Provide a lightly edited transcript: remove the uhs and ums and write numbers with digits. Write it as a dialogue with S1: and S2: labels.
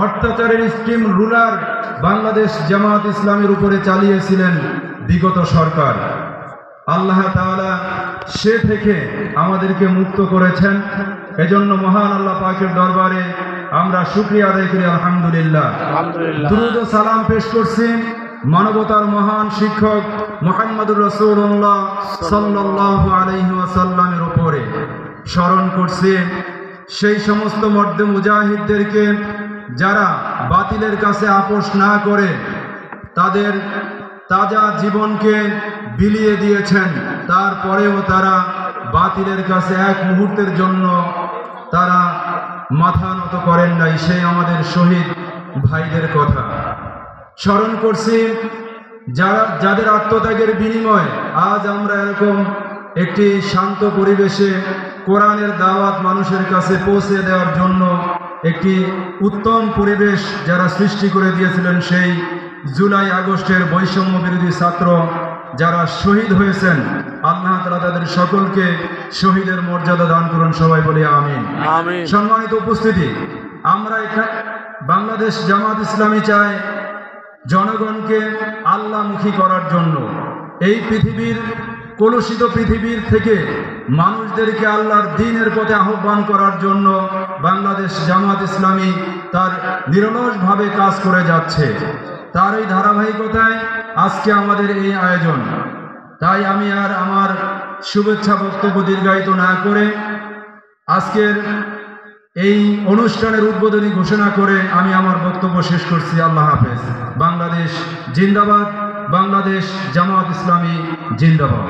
S1: অত্যাচারের steam ruler Bangladesh Jamaat ইসলামের উপরে চালিয়েছিলেন বিগত সরকার। আল্লাহ তাআলা সে থেকে আমাদেরকে মুক্ত করেছেন। এজন্য মহান আল্লাহ পাকের দরবারে আমরা শুকরিয়া আদায় করি, আলহামদুলিল্লাহ। দুরূদ ও সালাম পেশ করছি মানবতার মহান শিক্ষক মুহাম্মদুর রাসূলুল্লাহ সাল্লাল্লাহু আলাইহি ওয়াসাল্লামের উপরে। স্মরণ করছি সেই সমস্ত মর্দে মুজাহিদদেরকে যারা বাতিলের কাছে আপোষ না করে তাদের তাজা জীবনকে বিলিয়ে দিয়েছেন, তারপরেও তারা বাতিলের কাছে এক মুহূর্তের জন্য তারা মাথা নত করেন নাই। সেই আমাদের শহীদ ভাইদের কথা স্মরণ করছি, যাদের আত্মত্যাগের বিনিময়ে আজ আমরা এরকম একটি শান্ত পরিবেশে কোরআনের দাওয়াত মানুষের কাছে পৌঁছে দেওয়ার জন্য একটি উত্তম পরিবেশ যারা সৃষ্টি করে দিয়েছিলেন, সেই জুলাই আগস্টের বৈষম্য বিরোধী ছাত্র যারা শহীদ হয়েছেন, আল্লাহ তাআলা তাদের সকলকে শহীদের মর্যাদা দান করুন, সবাই বলি আমিন। সম্মানিত উপস্থিতি, আমরা এখানে বাংলাদেশ জামাত ইসলামী চায় জনগণকে আল্লাহমুখী করার জন্য, এই পৃথিবীর কলুষিত পৃথিবীর থেকে মানুষদেরকে আল্লাহর দ্বীনের পথে আহ্বান করার জন্য বাংলাদেশ জামাত ইসলামী তার নিরলসভাবে কাজ করে যাচ্ছে। তার এই ধারাবাহিকতায় আজকে আমাদের এই আয়োজন। তাই আমি আর আমার শুভেচ্ছা বক্তব্য দীর্ঘায়িত না করে আজকের এই অনুষ্ঠানের উদ্বোধনী ঘোষণা করে আমি আমার বক্তব্য শেষ করছি। আল্লাহ হাফেজ। বাংলাদেশ জিন্দাবাদ, বাংলাদেশ জামাত ইসলামী জিন্দাবাদ।